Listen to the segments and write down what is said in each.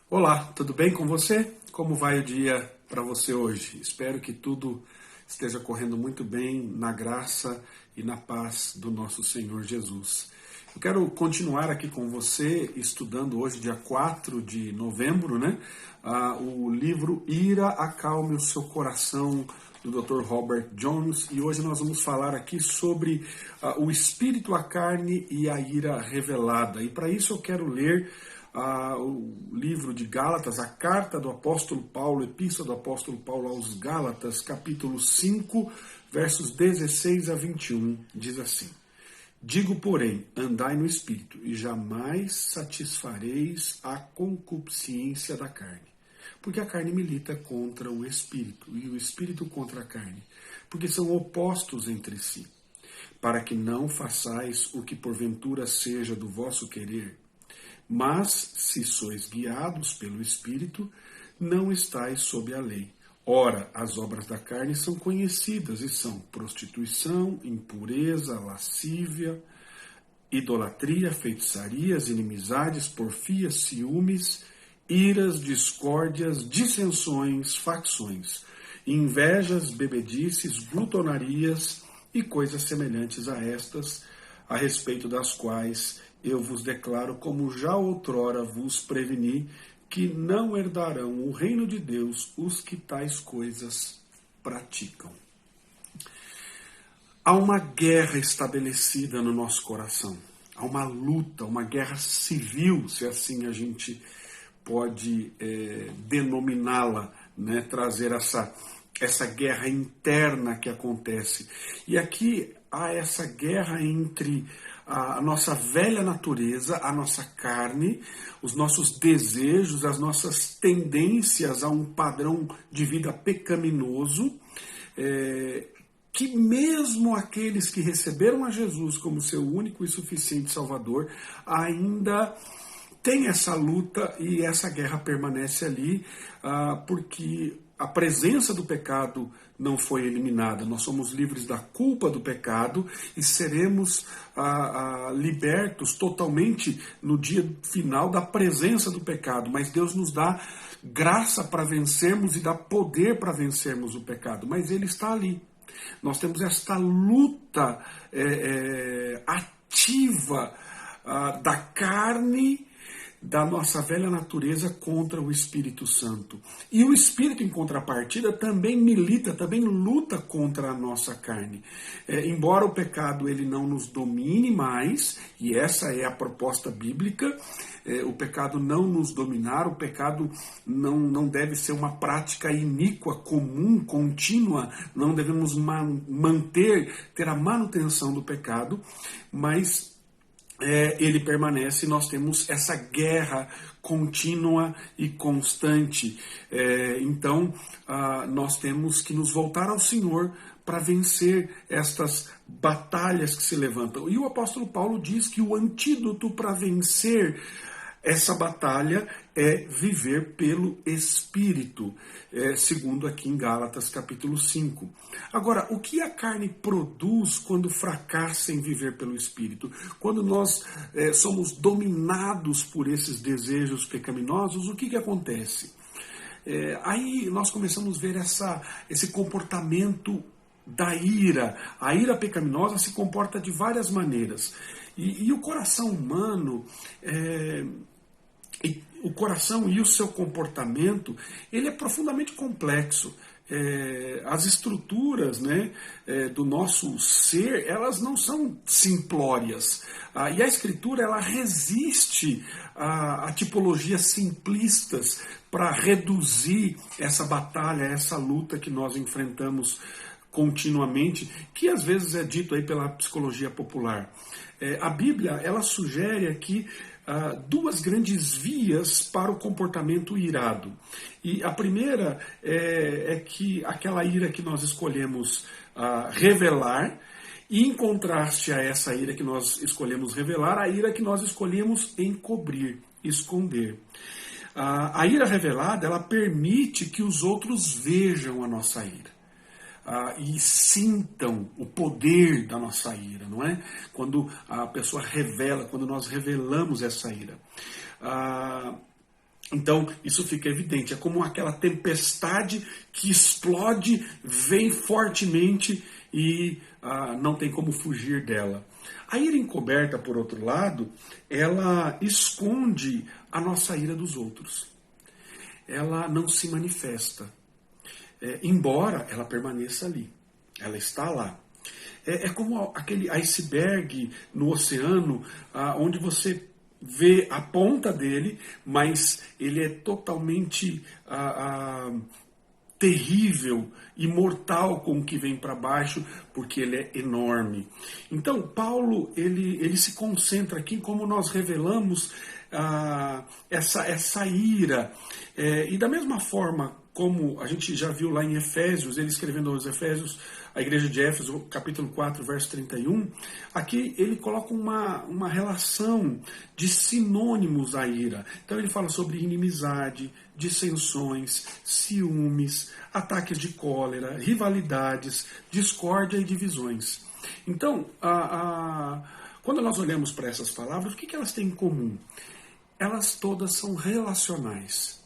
Olá, tudo bem com você? Como vai o dia para você hoje? Espero que tudo esteja correndo muito bem na graça e na paz do nosso Senhor Jesus. Eu quero continuar aqui com você, estudando hoje, dia 4 de novembro, né? O livro Ira, Acalme o Seu Coração, do Dr. Robert Jones, e hoje nós vamos falar aqui sobre o espírito, a carne e a ira revelada. E para isso eu quero ler o livro de Gálatas, a carta do apóstolo Paulo, epístola do apóstolo Paulo aos Gálatas, capítulo 5, versos 16 a 21, diz assim: Digo, porém, andai no Espírito, e jamais satisfareis a concupiscência da carne. Porque a carne milita contra o Espírito, e o Espírito contra a carne, porque são opostos entre si, para que não façais o que porventura seja do vosso querer. Mas, se sois guiados pelo Espírito, não estáis sob a lei. Ora, as obras da carne são conhecidas e são prostituição, impureza, lascívia, idolatria, feitiçarias, inimizades, porfias, ciúmes, iras, discórdias, dissensões, facções, invejas, bebedices, glutonarias e coisas semelhantes a estas, a respeito das quais eu vos declaro, como já outrora vos preveni, que não herdarão o reino de Deus os que tais coisas praticam. Há uma guerra estabelecida no nosso coração. Há uma luta, uma guerra civil, se assim a gente pode denominá-la, né? Trazer essa guerra interna que acontece. E aqui há essa guerra entre a nossa velha natureza, a nossa carne, os nossos desejos, as nossas tendências a um padrão de vida pecaminoso, que mesmo aqueles que receberam a Jesus como seu único e suficiente Salvador, ainda tem essa luta e essa guerra permanece ali, porque a presença do pecado não foi eliminada. Nós somos livres da culpa do pecado e seremos libertos totalmente no dia final da presença do pecado. Mas Deus nos dá graça para vencermos e dá poder para vencermos o pecado. Mas ele está ali. Nós temos esta luta ativa da carne, da nossa velha natureza contra o Espírito Santo. E o Espírito, em contrapartida, também milita, também luta contra a nossa carne. Embora o pecado ele não nos domine mais, e essa é a proposta bíblica, o pecado não nos dominar, o pecado não deve ser uma prática iníqua, comum, contínua, não devemos ter a manutenção do pecado, mas ele permanece e nós temos essa guerra contínua e constante. Então, nós temos que nos voltar ao Senhor para vencer estas batalhas que se levantam. E o apóstolo Paulo diz que o antídoto para vencer essa batalha é viver pelo Espírito, segundo aqui em Gálatas capítulo 5. Agora, o que a carne produz quando fracassa em viver pelo Espírito? Quando nós somos dominados por esses desejos pecaminosos, o que acontece? Aí nós começamos a ver esse comportamento da ira. A ira pecaminosa se comporta de várias maneiras. E o coração humano... o coração e o seu comportamento, ele é profundamente complexo. As estruturas, né, do nosso ser, elas não são simplórias. E a Escritura, ela resiste a tipologias simplistas para reduzir essa batalha, essa luta que nós enfrentamos continuamente, que às vezes é dito aí pela psicologia popular. A Bíblia, ela sugere aqui duas grandes vias para o comportamento irado. E a primeira é que aquela ira que nós escolhemos revelar, e em contraste a essa ira que nós escolhemos revelar, a ira que nós escolhemos encobrir, esconder. A ira revelada, ela permite que os outros vejam a nossa ira. E sintam o poder da nossa ira, não é? Quando a pessoa revela, quando nós revelamos essa ira. Então, isso fica evidente. É como aquela tempestade que explode, vem fortemente e não tem como fugir dela. A ira encoberta, por outro lado, ela esconde a nossa ira dos outros. Ela não se manifesta, embora ela permaneça ali. Ela está lá. É como aquele iceberg no oceano, onde você vê a ponta dele, mas ele é totalmente terrível e mortal com o que vem para baixo, porque ele é enorme. Então, Paulo, ele se concentra aqui em como nós revelamos essa ira. E da mesma forma como a gente já viu lá em Efésios, ele escrevendo aos Efésios, a igreja de Éfeso, capítulo 4, verso 31, aqui ele coloca uma relação de sinônimos à ira. Então ele fala sobre inimizade, dissensões, ciúmes, ataques de cólera, rivalidades, discórdia e divisões. Então, quando nós olhamos para essas palavras, o que elas têm em comum? Elas todas são relacionais.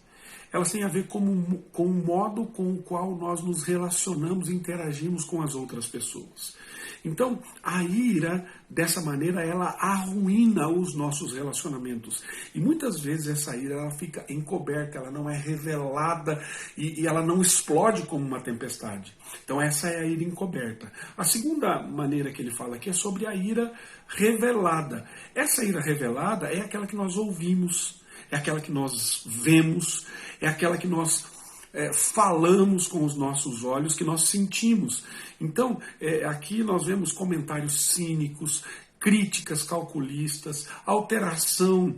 Elas têm a ver com o modo com o qual nós nos relacionamos e interagimos com as outras pessoas. Então, a ira, dessa maneira, ela arruína os nossos relacionamentos. E muitas vezes essa ira ela fica encoberta, ela não é revelada e ela não explode como uma tempestade. Então, essa é a ira encoberta. A segunda maneira que ele fala aqui é sobre a ira revelada. Essa ira revelada é aquela que nós ouvimos, é aquela que nós vemos, é aquela que nós falamos com os nossos olhos, que nós sentimos. Então, aqui nós vemos comentários cínicos, críticas calculistas, alteração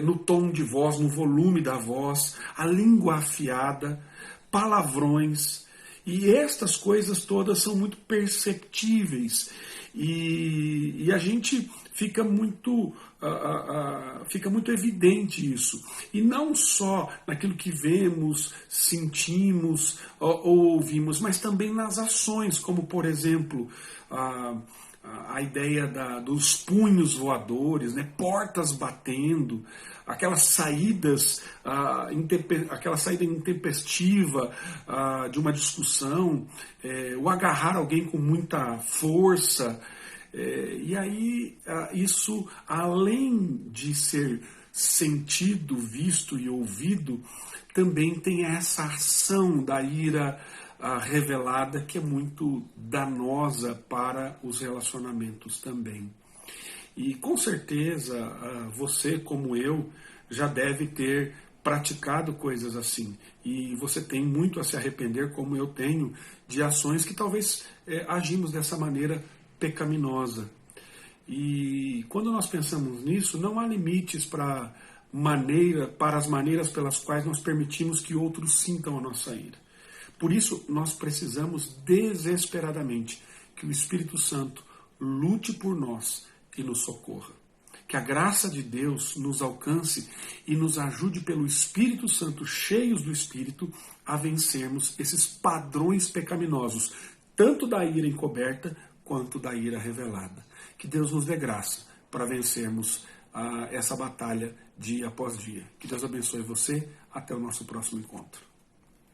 no tom de voz, no volume da voz, a língua afiada, palavrões. E estas coisas todas são muito perceptíveis. E a gente fica muito evidente isso. E não só naquilo que vemos, sentimos ou ouvimos, mas também nas ações, como por exemplo a ideia dos punhos voadores, né, portas batendo, aquelas saídas, aquela saída intempestiva de uma discussão, o agarrar alguém com muita força. E aí, isso, além de ser sentido, visto e ouvido, também tem essa ação da ira revelada que é muito danosa para os relacionamentos também. E com certeza você, como eu, já deve ter praticado coisas assim. E você tem muito a se arrepender, como eu tenho, de ações que talvez agimos dessa maneira pecaminosa. E quando nós pensamos nisso, não há limites para as maneiras pelas quais nós permitimos que outros sintam a nossa ira. Por isso, nós precisamos desesperadamente que o Espírito Santo lute por nós e nos socorra. Que a graça de Deus nos alcance e nos ajude pelo Espírito Santo, cheios do Espírito, a vencermos esses padrões pecaminosos, tanto da ira encoberta quanto da ira revelada. Que Deus nos dê graça para vencermos essa batalha dia após dia. Que Deus abençoe você. Até o nosso próximo encontro.